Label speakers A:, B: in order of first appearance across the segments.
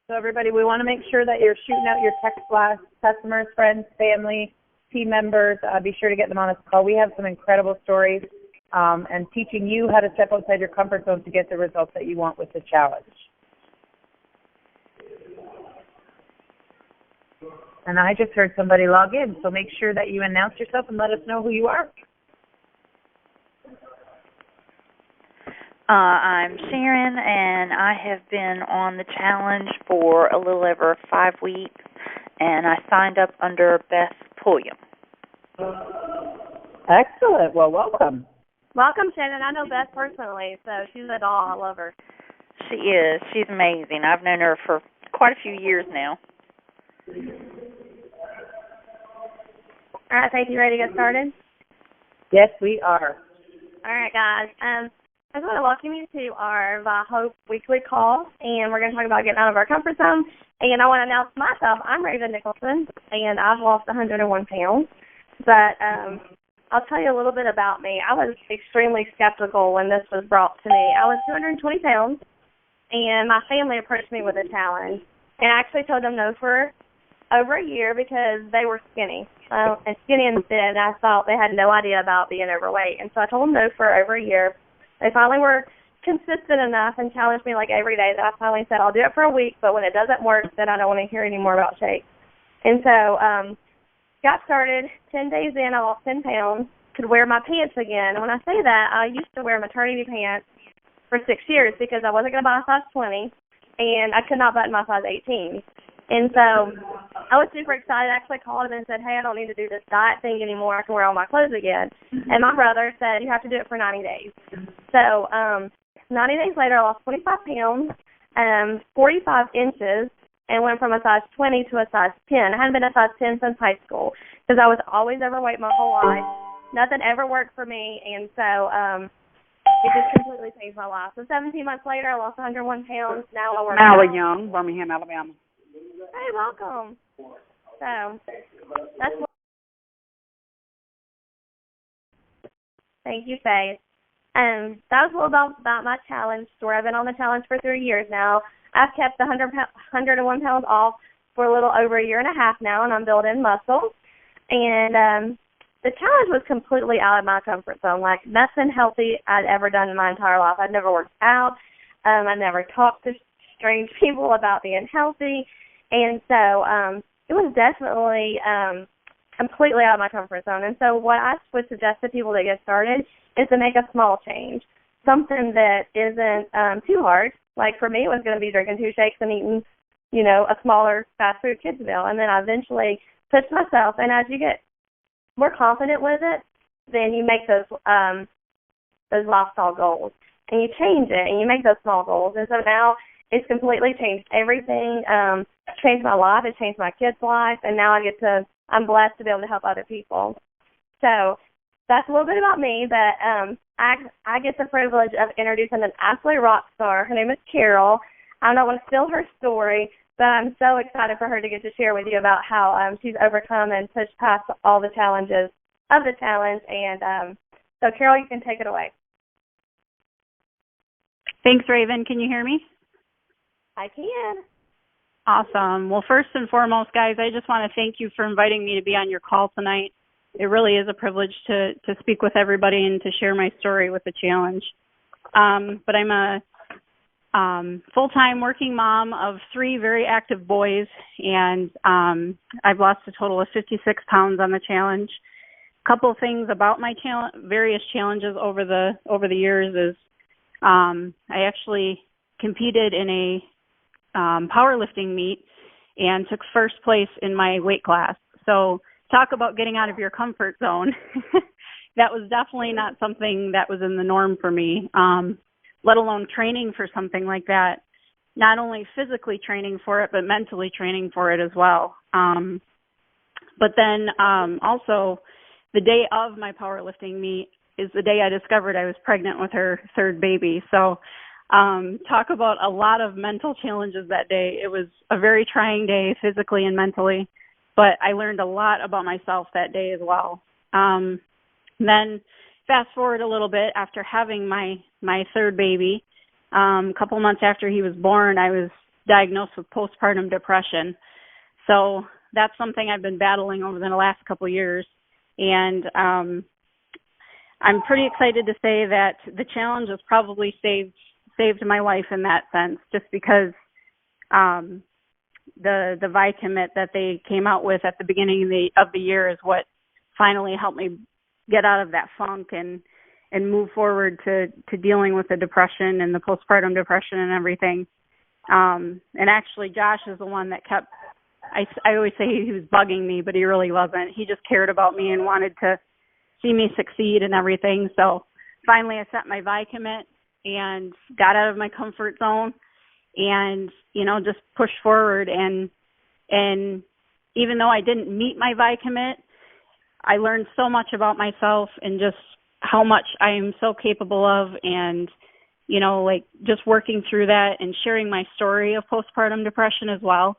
A: So everybody, we want to make sure that you're shooting out your text blast, customers, friends, family, team members. Be sure to get them on this call. We have some incredible stories and teaching you how to step outside your comfort zone to get the results that you want with the challenge. And I just heard somebody log in, so make sure that you announce yourself and let us know who you are.
B: I'm Sharon, and I have been on the challenge for a little over 5 weeks, and I signed up under Beth Pulliam.
A: Excellent. Well, welcome.
C: Welcome, Shannon. I know Beth personally, so she's a doll. I love her.
B: She is. She's amazing. I've known her for quite a few years now.
C: All right, Faith, you ready to get started?
A: Yes, we are.
C: All right, guys. I just want to welcome you to our TeamViHOPE weekly call, and we're going to talk about getting out of our comfort zone. And I want to announce myself. I'm Nicholson, and I've lost 101 pounds. But I'll tell you a little bit about me. I was extremely skeptical when this was brought to me. I was 220 pounds, and my family approached me with a challenge. And I actually told them no for over a year because they were skinny. And skinny and thin, I thought they had no idea about being overweight. And so I told them no for over a year. They finally were consistent enough and challenged me like every day that I finally said, I'll do it for a week, but when it doesn't work, then I don't want to hear any more about shakes. And so got started. 10 days in, I lost 10 pounds, could wear my pants again. And when I say that, I used to wear maternity pants for 6 years because I wasn't going to buy a size 20, and I could not button my size 18. And so I was super excited. I actually called him and said, hey, I don't need to do this diet thing anymore. I can wear all my clothes again. And my brother said, you have to do it for 90 days. So 90 days later, I lost 25 pounds, 45 inches, and went from a size 20 to a size 10. I hadn't been a size 10 since high school because I was always overweight my whole life. Nothing ever worked for me, and so it just completely changed my life. So 17 months later, I lost 101 pounds. Now I work out.
D: Mally Young, Birmingham, Alabama.
C: Hey, welcome. So that's what. Thank you, Faith. That was a little about my challenge story. I've been on the challenge for 3 years now. I've kept the 101 pounds off for a little over a year and a half now, and I'm building muscle. And the challenge was completely out of my comfort zone, like nothing healthy I'd ever done in my entire life. I'd never worked out. I never talked to strange people about being healthy. And so it was definitely completely out of my comfort zone. And so what I would suggest to people that get started is to make a small change, something that isn't too hard. Like for me, it was going to be drinking 2 shakes and eating, a smaller fast food kids meal. And then I eventually pushed myself. And as you get more confident with it, then you make those lifestyle goals. And you change it, and you make those small goals. And so now it's completely changed everything, changed my life, it changed my kids' life, and now I'm blessed to be able to help other people. So that's a little bit about me, but I get the privilege of introducing an absolute rock star. Her name is Carol. I don't want to steal her story, but I'm so excited for her to get to share with you about how she's overcome and pushed past all the challenges of the challenge. And so, Carol, you can take it away.
D: Thanks, Raven. Can you hear me?
C: I can.
D: Awesome. Well, first and foremost, guys, I just want to thank you for inviting me to be on your call tonight. It really is a privilege to speak with everybody and to share my story with the challenge. But I'm a full-time working mom of 3 very active boys, and I've lost a total of 56 pounds on the challenge. A couple of things about my various challenges over the years is I actually competed in a powerlifting meet and took first place in my weight class. So talk about getting out of your comfort zone. That was definitely not something that was in the norm for me, let alone training for something like that. Not only physically training for it, but mentally training for it as well. But then also the day of my powerlifting meet is the day I discovered I was pregnant with her 3rd baby. So talk about a lot of mental challenges that day. It was a very trying day physically and mentally, but I learned a lot about myself that day as well. Then fast forward a little bit, after having my 3rd baby, a couple months after he was born, I was diagnosed with postpartum depression. So that's something I've been battling over the last couple of years. And I'm pretty excited to say that the challenge has probably saved my life in that sense, just because the ViCommit that they came out with at the beginning of the year is what finally helped me get out of that funk and move forward to dealing with the depression and the postpartum depression and everything. And actually, Josh is the one that kept, I always say he was bugging me, but he really wasn't. He just cared about me and wanted to see me succeed and everything. So finally I set my ViCommit and got out of my comfort zone and, just pushed forward. And even though I didn't meet my ViCommit, I learned so much about myself and just how much I am so capable of, and, just working through that and sharing my story of postpartum depression as well.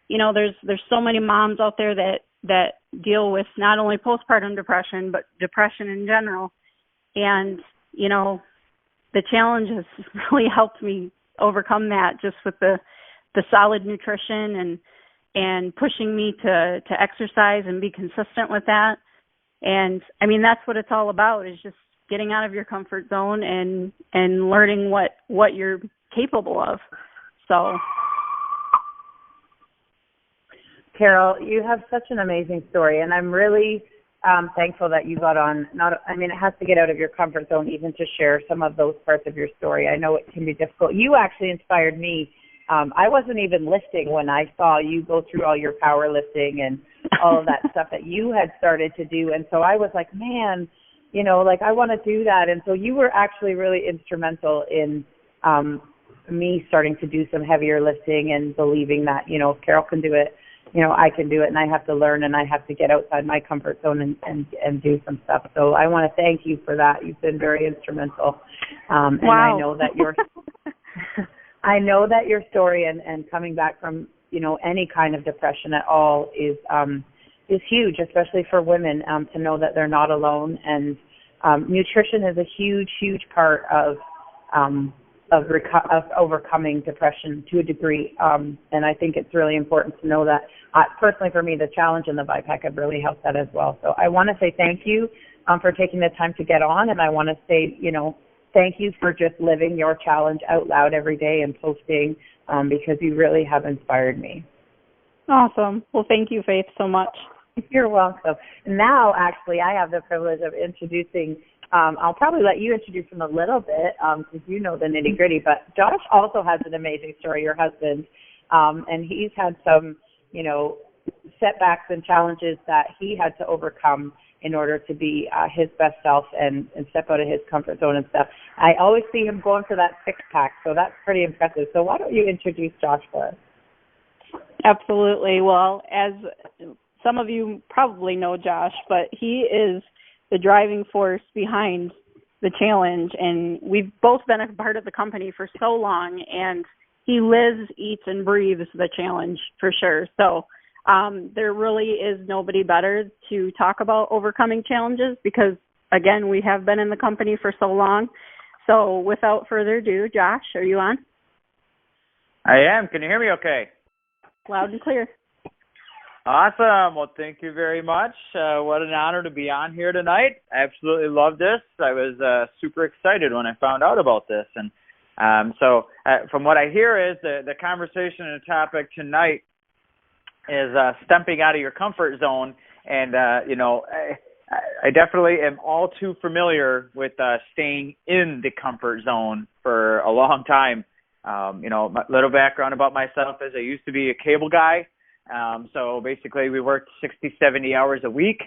D: There's so many moms out there that deal with not only postpartum depression, but depression in general. And, the challenge has really helped me overcome that, just with the solid nutrition and pushing me to exercise and be consistent with that. And I mean, that's what it's all about, is just getting out of your comfort zone and learning what you're capable of. So,
A: Carol, you have such an amazing story, and I'm really thankful that you got on. It has to get out of your comfort zone even to share some of those parts of your story. I know it can be difficult. You actually inspired me. I wasn't even lifting when I saw you go through all your powerlifting and all of that stuff that you had started to do. And so I was like, man, I want to do that. And so you were actually really instrumental in me starting to do some heavier lifting and believing that, if Carol can do it, I can do it, and I have to learn, and I have to get outside my comfort zone and do some stuff. So I want to thank you for that. You've been very instrumental. And
D: wow.
A: I know that I know that your story and coming back from, any kind of depression at all is huge, especially for women, to know that they're not alone. And nutrition is a huge, huge part of overcoming depression to a degree. And I think it's really important to know that. Personally, for me, the challenge and the ViPAC have really helped that as well. So I want to say thank you for taking the time to get on. And I want to say, thank you for just living your challenge out loud every day and posting, because you really have inspired me.
D: Awesome. Well, thank you, Faith, so much.
A: You're welcome. Now, actually, I have the privilege of introducing, I'll probably let you introduce him a little bit, because you know the nitty-gritty, but Josh also has an amazing story, your husband, and he's had some, setbacks and challenges that he had to overcome in order to be his best self and step out of his comfort zone and stuff. I always see him going for that six-pack, so that's pretty impressive. So why don't you introduce Josh for us?
D: Absolutely. Well, as some of you probably know Josh, but he is the driving force behind the challenge, and we've both been a part of the company for so long, and he lives, eats, and breathes the challenge for sure. So there really is nobody better to talk about overcoming challenges, because, again, we have been in the company for so long. So without further ado, Josh, are you on?
E: I am. Can you hear me okay?
D: Loud and clear.
E: Awesome. Well, thank you very much. What an honor to be on here tonight. I absolutely love this. I was super excited when I found out about this. And so from what I hear is the conversation and the topic tonight is stepping out of your comfort zone. And, I definitely am all too familiar with staying in the comfort zone for a long time. My little background about myself is I used to be a cable guy. So basically we worked 60, 70 hours a week.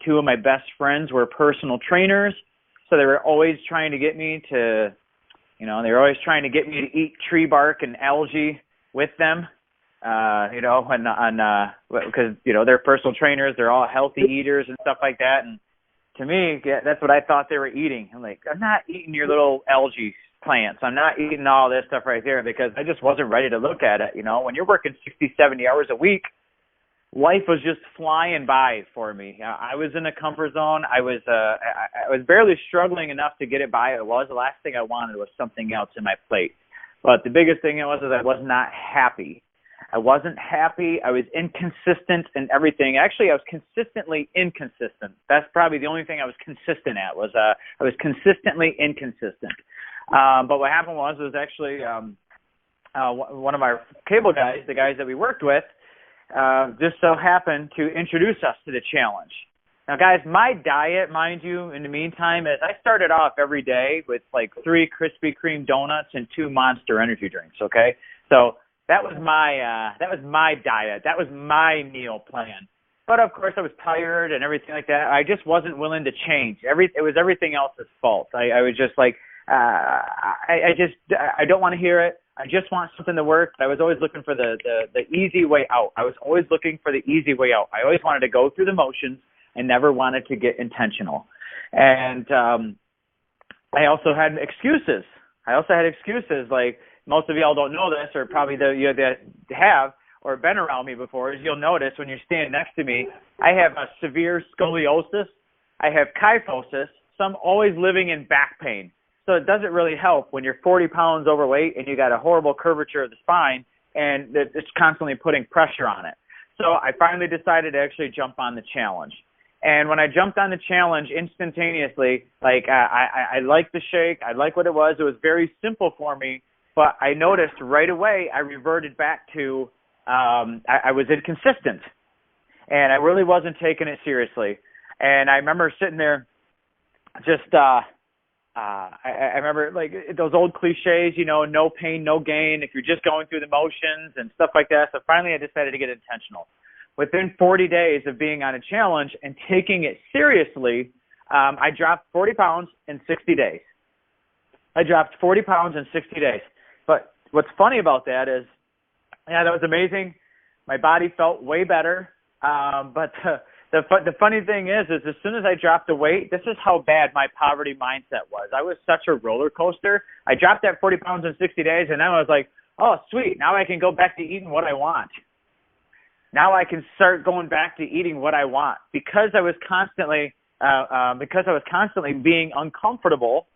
E: Two of my best friends were personal trainers. So they were always trying to get me to, eat tree bark and algae with them. Because, they're personal trainers, they're all healthy eaters and stuff like that. And to me, that's what I thought they were eating. I'm like, I'm not eating your little algae plants. I'm not eating all this stuff right there, because I just wasn't ready to look at it. When you're working 60, 70 hours a week, life was just flying by for me. I was in a comfort zone. I was barely struggling enough to get it by. The last thing I wanted was something else in my plate. But the biggest thing was I was not happy. I wasn't happy. I was inconsistent in everything. Actually, I was consistently inconsistent. That's probably the only thing I was consistent at was I was consistently inconsistent. But what happened was actually one of our cable guys, the guys that we worked with, just so happened to introduce us to the challenge. Now, guys, my diet, mind you, in the meantime, is I started off every day with like 3 Krispy Kreme donuts and 2 Monster energy drinks. Okay, so that was my diet. That was my meal plan. But of course, I was tired and everything like that. I just wasn't willing to change. It was everything else's fault. I was just like, I don't want to hear it. I just want something to work. I was always looking for the easy way out. I was always looking for the easy way out. I always wanted to go through the motions. I never wanted to get intentional. And I also had excuses. Like most of y'all don't know this, or probably you that have or been around me before, is you'll notice when you're standing next to me, I have a severe scoliosis. I have kyphosis, so I'm always living in back pain. So it doesn't really help when you're 40 pounds overweight and you got a horrible curvature of the spine and it's constantly putting pressure on it. So I finally decided to actually jump on the challenge. And when I jumped on the challenge instantaneously, like I liked the shake. I liked what it was. It was very simple for me. But I noticed right away I reverted back to I was inconsistent. And I really wasn't taking it seriously. And I remember sitting there just I remember like those old cliches, you know, no pain, no gain, if you're just going through the motions and stuff like that. So finally I decided to get intentional. Within 40 days of being on a challenge and taking it seriously, I dropped 40 pounds in 60 days. I dropped 40 pounds in 60 days. But what's funny about that is, yeah, that was amazing. My body felt way better. But the funny thing is as soon as I dropped the weight, this is how bad my poverty mindset was. I was such a roller coaster. I dropped that 40 pounds in 60 days, and then I was like, oh, sweet. Now I can go back to eating what I want. Now I can start going back to eating what I want because I was constantly being uncomfortable.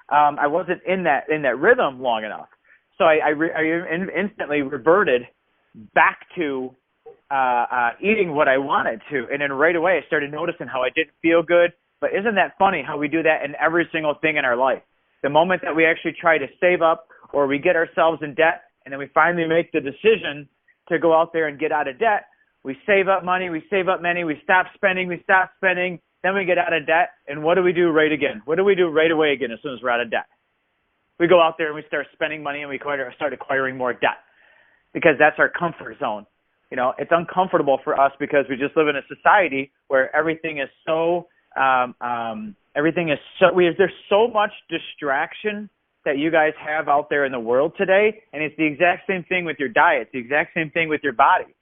E: I wasn't in that rhythm long enough, so I instantly reverted back to eating what I wanted to, and then right away I started noticing how I didn't feel good. But isn't that funny how we do that in every single thing in our life? The moment that we actually try to save up or we get ourselves in debt, and then we finally make the decision to go out there and get out of debt, we save up money, we save up money, we stop spending, then we get out of debt, and what do we do right again? What do we do right away again as soon as we're out of debt? We go out there and we start spending money and we start acquiring more debt because that's our comfort zone. You know, it's uncomfortable for us because we just live in a society where everything is there's so much distraction that you guys have out there in the world today, and it's the exact same thing with your diet. It's the exact same thing with your body.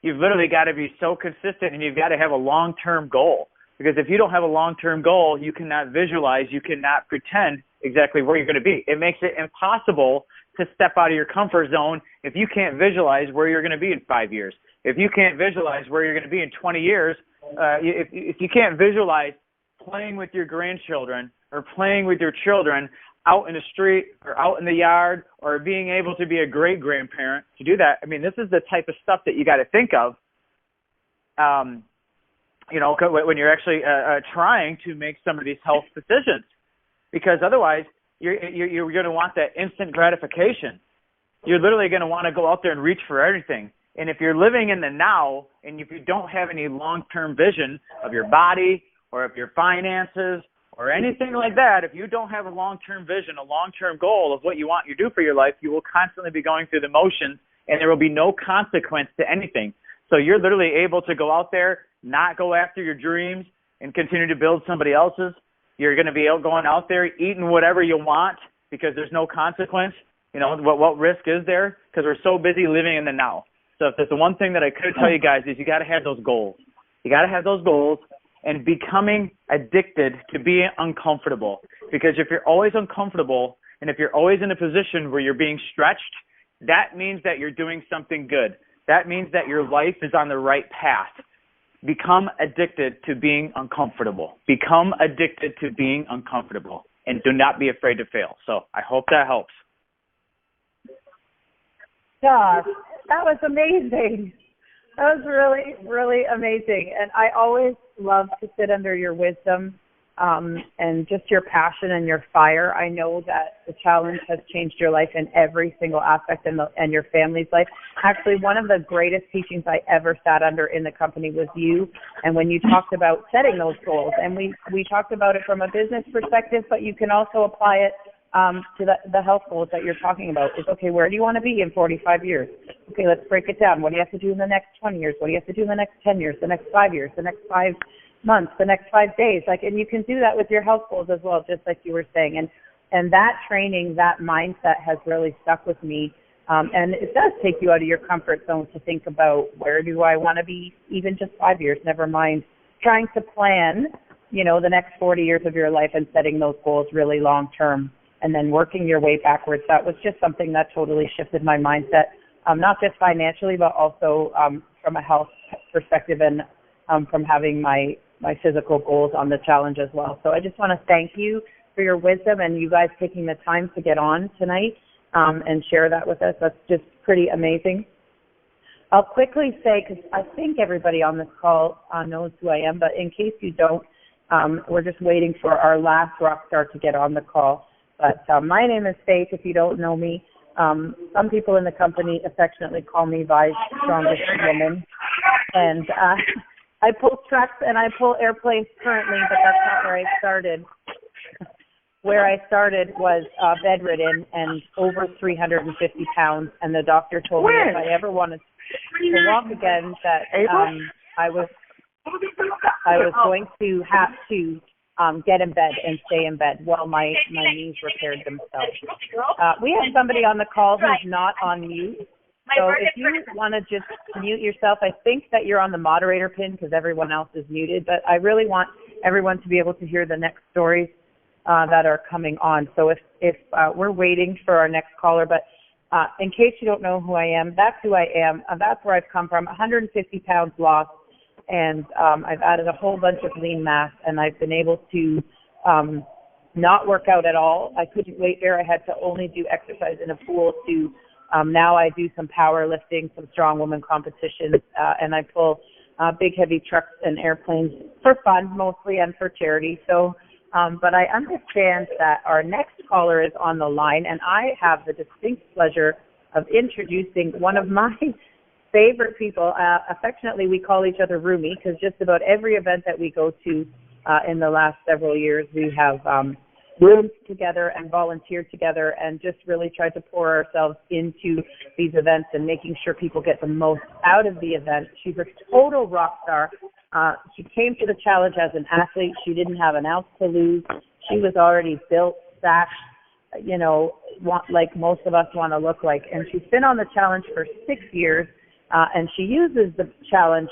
E: You've literally got to be so consistent, and you've got to have a long-term goal. Because if you don't have a long-term goal, you cannot visualize, you cannot pretend exactly where you're going to be. It makes it impossible to step out of your comfort zone if you can't visualize where you're going to be in 5 years. If you can't visualize where you're going to be in 20 years, if you can't visualize playing with your grandchildren or playing with your children out in the street or out in the yard or being able to be a great-grandparent to do that, I mean, this is the type of stuff that you got to think of, you know, when you're actually trying to make some of these health decisions. Because otherwise, you're going to want that instant gratification. You're literally going to want to go out there and reach for everything. And if you're living in the now and if you don't have any long-term vision of your body or of your finances or anything like that, if you don't have a long-term vision, a long-term goal of what you want to do for your life, you will constantly be going through the motions and there will be no consequence to anything. So you're literally able to go out there, not go after your dreams and continue to build somebody else's. You're going to be going out there eating whatever you want because there's no consequence. You know, what risk is there? Because we're so busy living in the now. So if there's the one thing that I could tell you guys is you got to have those goals. You got to have those goals and becoming addicted to being uncomfortable. Because if you're always uncomfortable and if you're always in a position where you're being stretched, that means that you're doing something good. That means that your life is on the right path. Become addicted to being uncomfortable. Become addicted to being uncomfortable. And do not be afraid to fail. So I hope that helps.
A: gosh, that was amazing. That was really, really amazing. And I always love to sit under your wisdom and just your passion and your fire. I know that the challenge has changed your life in every single aspect and your family's life. Actually, one of the greatest teachings I ever sat under in the company was you. And when you talked about setting those goals, and we talked about it from a business perspective, but you can also apply it to the health goals that you're talking about. Is, okay, where do you want to be in 45 years? Okay, let's break it down. What do you have to do in the next 20 years? What do you have to do in the next 10 years, the next 5 years, the next 5 months, the next 5 days? And you can do that with your health goals as well, just like you were saying. And that training, that mindset has really stuck with me. And it does take you out of your comfort zone to think about, where do I want to be even just 5 years, never mind trying to plan, the next 40 years of your life and setting those goals really long term and then working your way backwards. That was just something that totally shifted my mindset, not just financially, but also from a health perspective and from having my physical goals on the challenge as well. So I just want to thank you for your wisdom and you guys taking the time to get on tonight and share that with us. That's just pretty amazing. I'll quickly say, because I think everybody on this call knows who I am, but in case you don't, we're just waiting for our last rock star to get on the call. But my name is Faith, if you don't know me. Some people in the company affectionately call me Vi's strongest woman. And I pull trucks and I pull airplanes currently, but that's not where I started. Where I started was bedridden and over 350 pounds, and the doctor told me if I ever wanted to walk again that I was going to have to get in bed and stay in bed while my knees repaired themselves. We have somebody on the call who's not on mute. So if you want to just mute yourself, I think that you're on the moderator pin because everyone else is muted, but I really want everyone to be able to hear the next stories that are coming on. So if we're waiting for our next caller, but in case you don't know who I am, that's who I am. That's where I've come from, 150 pounds lost, and I've added a whole bunch of lean mass, and I've been able to not work out at all. I couldn't weight bear. I had to only do exercise in a pool to now I do some powerlifting, some strong woman competitions, and I pull big, heavy trucks and airplanes for fun mostly and for charity. So, but I understand that our next caller is on the line, and I have the distinct pleasure of introducing one of my favorite people. Affectionately, we call each other Rumi because just about every event that we go to in the last several years, we have roomed together and volunteered together and just really tried to pour ourselves into these events and making sure people get the most out of the event. She's a total rock star. She came to the challenge as an athlete. She didn't have an ounce to lose. She was already built, stacked, like most of us want to look like. And she's been on the challenge for 6 years. And she uses the challenge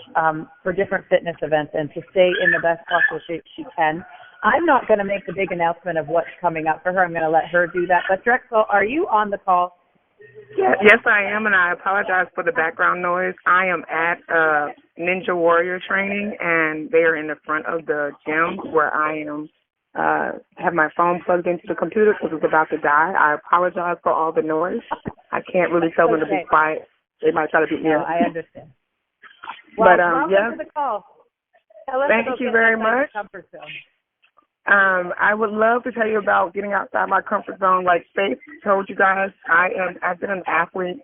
A: for different fitness events and to stay in the best possible shape she can. I'm not going to make the big announcement of what's coming up for her. I'm going to let her do that. But Drexel, are you on the call?
F: Yes, I am, and I apologize for the background noise. I am at Ninja Warrior training, and they are in the front of the gym where I am. Have my phone plugged into the computer because it's about to die. I apologize for all the noise. I can't really tell them to be quiet. They might try to beat me up.
A: I understand. Well, welcome to the call.
F: Thank you very much. I would love to tell you about getting outside my comfort zone. Like Faith told you guys, I've been an athlete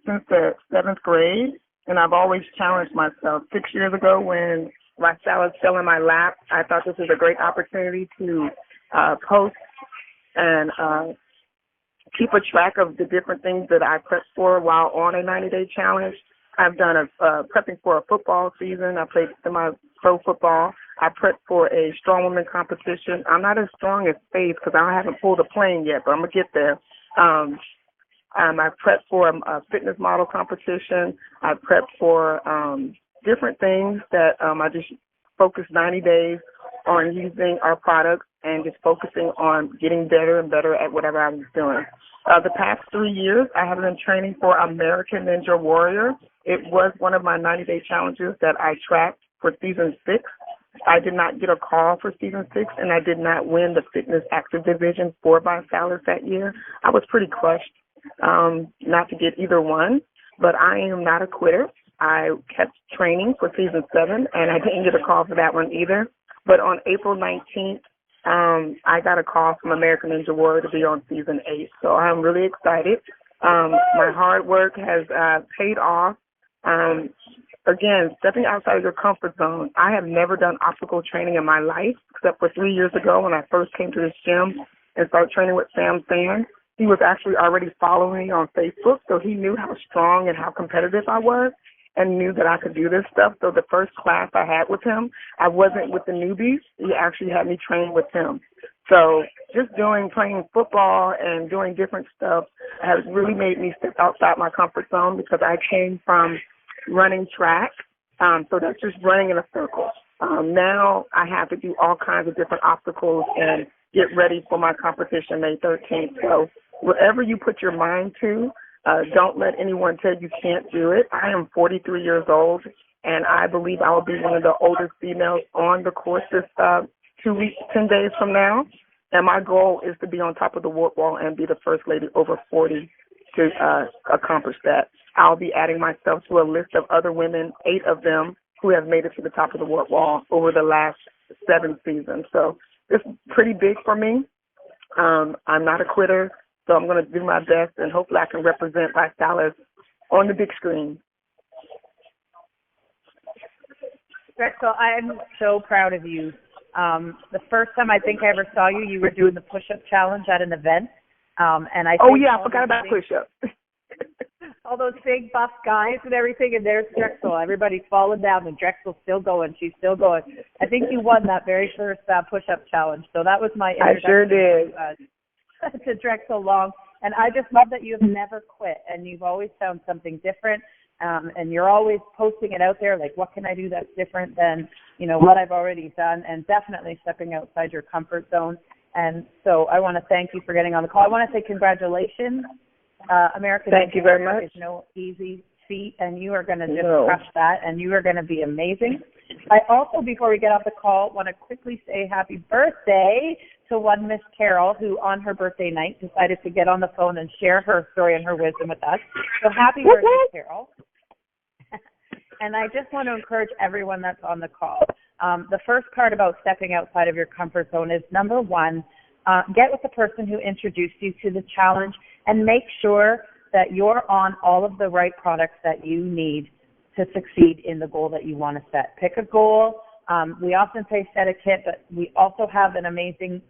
F: since the 7th grade, and I've always challenged myself. 6 years ago when my salad fell in my lap, I thought this was a great opportunity to post and keep a track of the different things that I prepped for while on a 90-day challenge. I've done prepping for a football season. I played semi-pro football. I prepped for a strong woman competition. I'm not as strong as Faith because I haven't pulled a plane yet, but I'm going to get there. I prepped for a fitness model competition. I prepped for different things that I just focused 90 days on using our products and just focusing on getting better and better at whatever I was doing. The past 3 years, I have been training for American Ninja Warrior. It was one of my 90-day challenges that I tracked for season 6. I did not get a call for season 6, and I did not win the fitness active division for by Salad that year. I was pretty crushed. not to get either one, but I am not a quitter. I kept training for season 7, and I didn't get a call for that one either. But on April 19th, I got a call from American Ninja Warrior to be on season 8. So I'm really excited. My hard work has paid off. Again, stepping outside of your comfort zone. I have never done obstacle training in my life, except for 3 years ago when I first came to this gym and started training with Sam Sand. He was actually already following me on Facebook, so he knew how strong and how competitive I was and knew that I could do this stuff. So the first class I had with him, I wasn't with the newbies. He actually had me train with him. So just playing football and doing different stuff has really made me step outside my comfort zone because I came from running track. So that's just running in a circle. Now I have to do all kinds of different obstacles and get ready for my competition May 13th. So wherever you put your mind to, don't let anyone tell you can't do it. I am 43 years old, and I believe I will be one of the oldest females on the course this 2 weeks, 10 days from now. And my goal is to be on top of the warp wall and be the first lady over 40 to accomplish that. I'll be adding myself to a list of other women, 8 of them, who have made it to the top of the warp wall over the last 7 seasons. So it's pretty big for me. I'm not a quitter, so I'm going to do my best, and hopefully I can represent Lifestylist on the big screen.
A: Drexel, I'm so proud of you. The first time I think I ever saw you, you were doing the push-up challenge at an event. And I
F: forgot about push-up.
A: All those big buff guys and everything, and there's Drexel. Everybody's falling down, and Drexel's still going. She's still going. I think you won that very first push-up challenge. So that was my introduction.
F: I sure did.
A: To Drexel Long. And I just love that you have never quit, and you've always found something different. And you're always posting it out there, like, what can I do that's different than, what I've already done, and definitely stepping outside your comfort zone. And so I want to thank you for getting on the call. I want to say congratulations. American
F: Thank you very much.
A: Is no easy feat, and you are going to just crush that, and you are going to be amazing. I also, before we get off the call, want to quickly say happy birthday to one Miss Carol, who on her birthday night decided to get on the phone and share her story and her wisdom with us. So happy birthday, Carol. And I just want to encourage everyone that's on the call. The first part about stepping outside of your comfort zone is, number one, get with the person who introduced you to the challenge and make sure that you're on all of the right products that you need to succeed in the goal that you want to set. Pick a goal. We often say set a kit, but we also have an amazing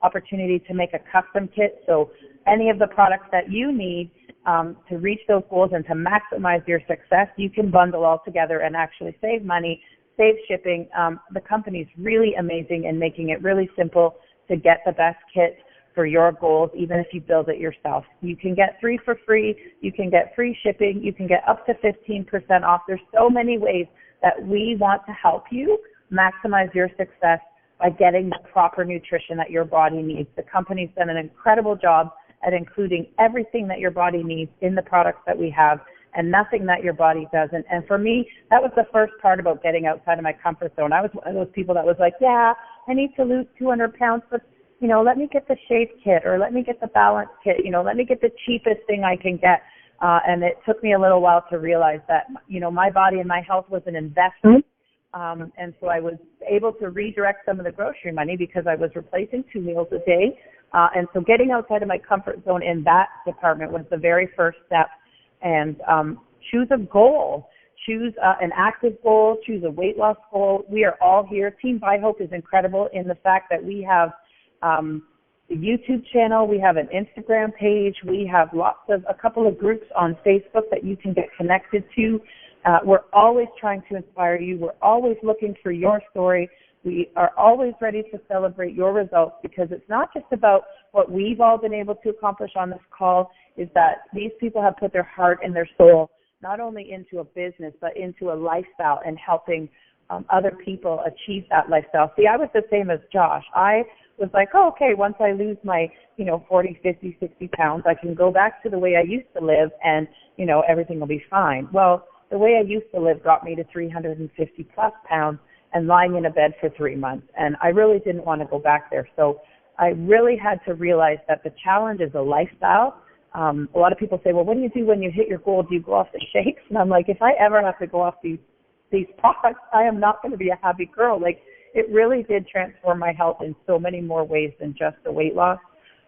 A: opportunity to make a custom kit. So any of the products that you need to reach those goals and to maximize your success, you can bundle all together and actually save money, save shipping. The company's really amazing in making it really simple to get the best kit for your goals, even if you build it yourself. You can get 3 for free. You can get free shipping. You can get up to 15% off. There's so many ways that we want to help you maximize your success by getting the proper nutrition that your body needs. The company's done an incredible job at including everything that your body needs in the products that we have and nothing that your body doesn't. And for me, that was the first part about getting outside of my comfort zone. I was one of those people that was like, yeah, I need to lose 200 pounds, but let me get the shape kit, or let me get the balance kit, let me get the cheapest thing I can get. And it took me a little while to realize that, my body and my health was an investment. And so I was able to redirect some of the grocery money because I was replacing 2 meals a day. And so getting outside of my comfort zone in that department was the very first step. And choose a goal. Choose an active goal. Choose a weight loss goal. We are all here. TeamViHOPE is incredible in the fact that we have the YouTube channel, we have an Instagram page, we have a couple of groups on Facebook that you can get connected to. We're always trying to inspire you. We're always looking for your story. We are always ready to celebrate your results, because it's not just about what we've all been able to accomplish on this call, is that these people have put their heart and their soul not only into a business but into a lifestyle and helping other people achieve that lifestyle. See, I was the same as Josh. I was like, okay, once I lose my, 40, 50, 60 pounds, I can go back to the way I used to live and, everything will be fine. Well, the way I used to live got me to 350 plus pounds and lying in a bed for 3 months. And I really didn't want to go back there. So I really had to realize that the challenge is a lifestyle, A lot of people say, well, what do you do when you hit your goal? Do you go off the shakes? And I'm like, if I ever have to go off these products, I am not going to be a happy girl. Like, it really did transform my health in so many more ways than just the weight loss.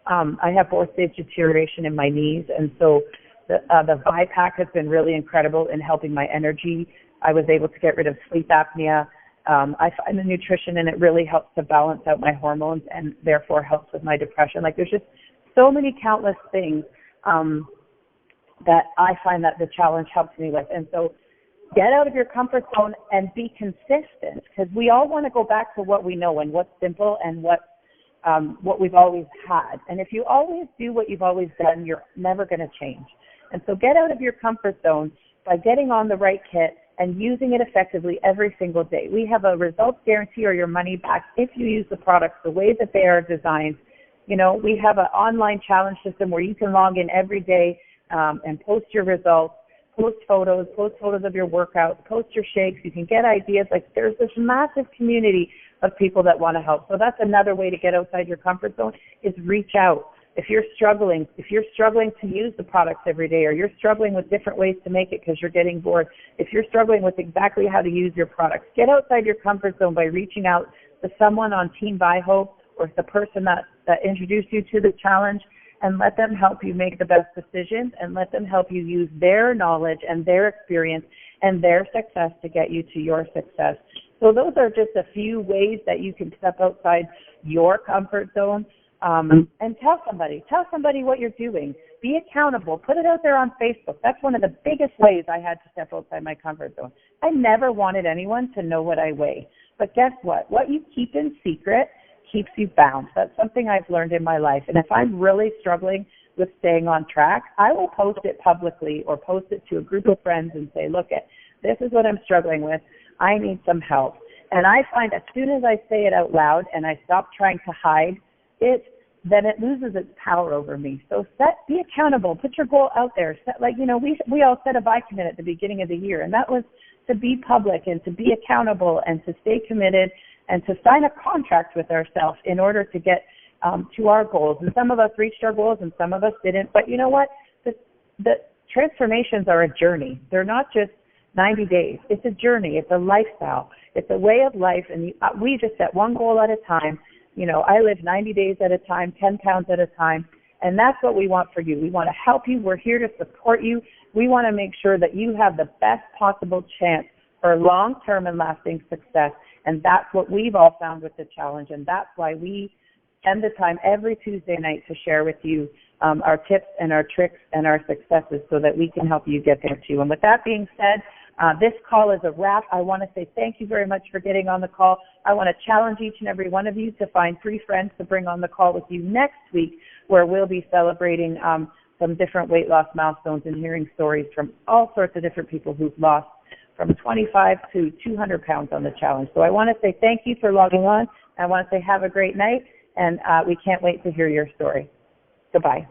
A: I have 4-stage deterioration in my knees, and so the ViPack has been really incredible in helping my energy. I was able to get rid of sleep apnea. I find the nutrition in it really helps to balance out my hormones and therefore helps with my depression. Like, there's just so many countless things that I find that the challenge helps me with. And so get out of your comfort zone and be consistent, because we all want to go back to what we know and what's simple and what we've always had. And if you always do what you've always done, you're never going to change. And so get out of your comfort zone by getting on the right kit and using it effectively every single day. We have a results guarantee or your money back if you use the products the way that they are designed. You know, we have an online challenge system where you can log in every day and post your results, post photos of your workouts, post your shakes. You can get ideas. Like, there's this massive community of people that want to help. So that's another way to get outside your comfort zone, is reach out. If you're struggling to use the products every day, or you're struggling with different ways to make it because you're getting bored, if you're struggling with exactly how to use your products, get outside your comfort zone by reaching out to someone on TeamViHOPE or the person that introduced you to the challenge, and let them help you make the best decisions, and let them help you use their knowledge and their experience and their success to get you to your success. So those are just a few ways that you can step outside your comfort zone. And tell somebody what you're doing. Be accountable. Put it out there on Facebook. That's one of the biggest ways I had to step outside my comfort zone. I never wanted anyone to know what I weigh. But guess what? What you keep in secret keeps you bound. That's something I've learned in my life. And if I'm really struggling with staying on track, I will post it publicly or post it to a group of friends and say, look, this is what I'm struggling with. I need some help. And I find as soon as I say it out loud and I stop trying to hide it, then it loses its power over me. So be accountable. Put your goal out there. We all set a buy commit at the beginning of the year, and that was to be public and to be accountable and to stay committed and to sign a contract with ourselves in order to get to our goals. And some of us reached our goals and some of us didn't. But you know what? The transformations are a journey. They're not just 90 days. It's a journey. It's a lifestyle. It's a way of life. And we just set one goal at a time. You know, I live 90 days at a time, 10 pounds at a time, and that's what we want for you. We want to help you. We're here to support you. We want to make sure that you have the best possible chance for long-term and lasting success, and that's what we've all found with the challenge, and that's why we spend the time every Tuesday night to share with you our tips and our tricks and our successes so that we can help you get there too. And with that being said, this call is a wrap. I want to say thank you very much for getting on the call. I want to challenge each and every one of you to find 3 friends to bring on the call with you next week, where we'll be celebrating some different weight loss milestones and hearing stories from all sorts of different people who've lost from 25 to 200 pounds on the challenge. So I want to say thank you for logging on. I want to say have a great night, and we can't wait to hear your story. Goodbye.